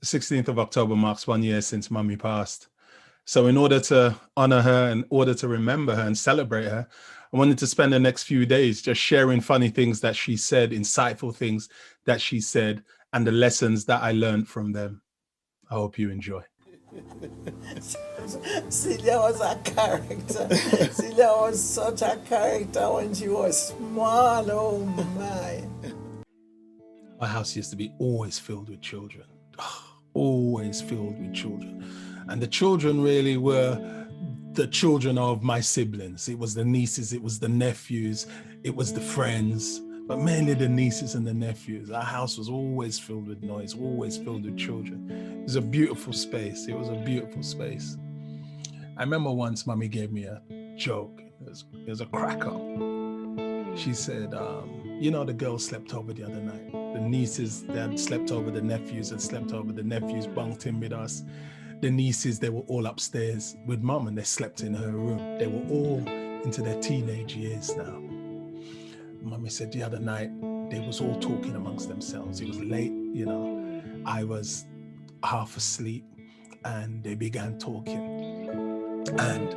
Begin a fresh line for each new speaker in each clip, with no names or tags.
16th of October marks 1 year since Mummy passed. So in order to honor her, in order to remember her and celebrate her, I wanted to spend the next few days just sharing funny things that she said, insightful things that she said, and the lessons that I learned from them. I hope you enjoy.
Celia was a character. Celia was such a character when she was small. Oh my.
My house used to be always filled with children, always filled with children. And the children really were the children of my siblings. It was the nieces, it was the nephews, it was the friends, but mainly the nieces and the nephews. Our house was always filled with noise, always filled with children. It was a beautiful space. It was a beautiful space. I remember once Mummy gave me a joke. It was a crack up. She said, the girls slept over the other night. The nieces, they had slept over, the nephews had slept over, the nephews bunked in with us. The nieces, they were all upstairs with Mum and they slept in her room. They were all into their teenage years now. Mummy said the other night, they was all talking amongst themselves. It was late, I was half asleep and they began talking. And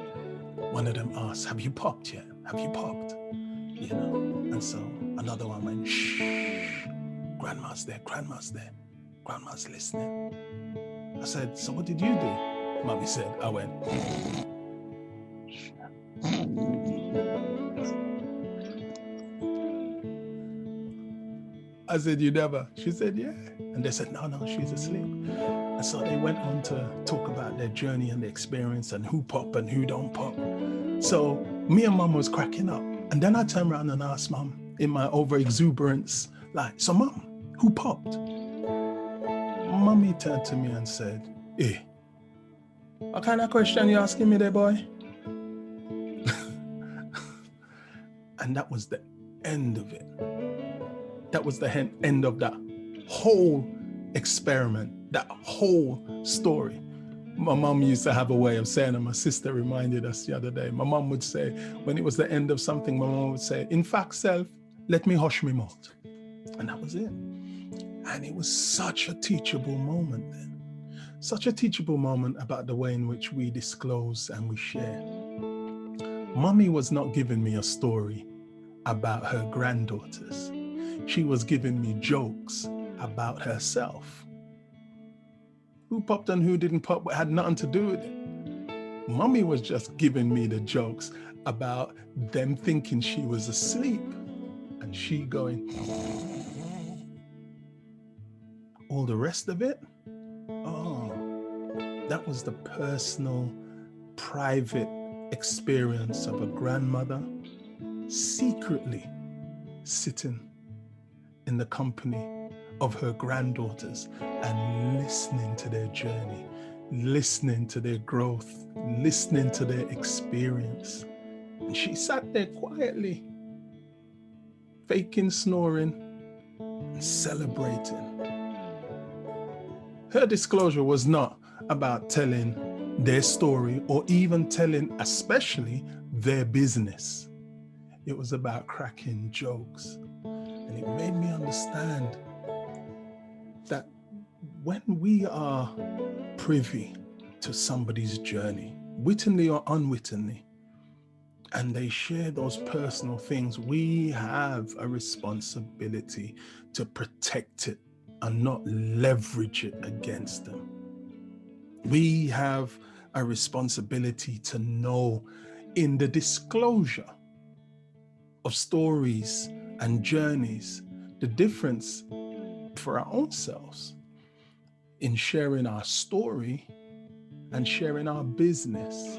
one of them asked, have you popped yet? Have you popped? And so another one went, shh, grandma's there, grandma's listening. I said, so what did you do? Mummy said, I went, I said, you never? She said, yeah. And they said, no, she's asleep. And so they went on to talk about their journey and their experience and who pop and who don't pop. So me and Mum was cracking up. And then I turned around and asked Mum in my over exuberance, like, so Mum, who popped? Mummy turned to me and said, hey, what kind of question you asking me there, boy? And that was the end of it. That was the end of that whole experiment, that whole story. My mum used to have a way of saying, and my sister reminded us the other day, my mum would say, when it was the end of something, my mum would say, in fact, self, let me hush me mouth. And that was it. And it was such a teachable moment then. Such a teachable moment about the way in which we disclose and we share. Mummy was not giving me a story about her granddaughters. She was giving me jokes about herself. Who popped and who didn't pop had nothing to do with it. Mummy was just giving me the jokes about them thinking she was asleep and she going, all the rest of it, that was the personal, private experience of a grandmother secretly sitting in the company of her granddaughters and listening to their journey, listening to their growth, listening to their experience. And she sat there quietly, faking snoring and celebrating. Her disclosure was not about telling their story or even telling, especially, their business. It was about cracking jokes. And it made me understand that when we are privy to somebody's journey, wittingly or unwittingly, and they share those personal things, we have a responsibility to protect it and not leverage it against them. We have a responsibility to know in the disclosure of stories and journeys, the difference for our own selves in sharing our story and sharing our business,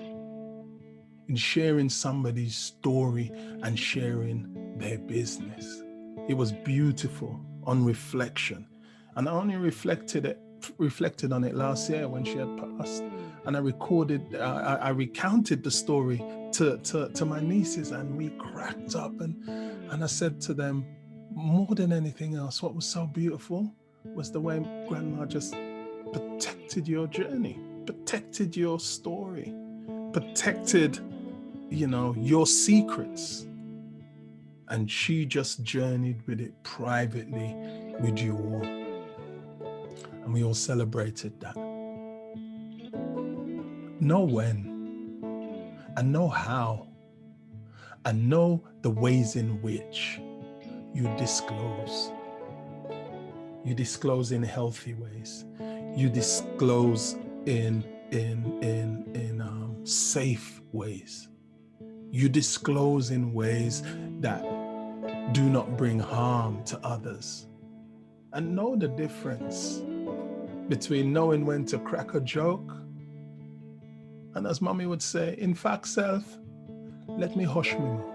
in sharing somebody's story and sharing their business. It was beautiful on reflection. And I only reflected on it last year when she had passed. And I recounted the story to my nieces, and we cracked up. And I said to them, more than anything else, what was so beautiful was the way Grandma just protected your journey, protected your story, protected, your secrets. And she just journeyed with it privately with you all. And we all celebrated that. Know when, and know how, and know the ways in which you disclose. You disclose in healthy ways. You disclose in safe ways. You disclose in ways that do not bring harm to others. And know the difference between knowing when to crack a joke and, as mommy would say, in fact, self, let me hush me mouth.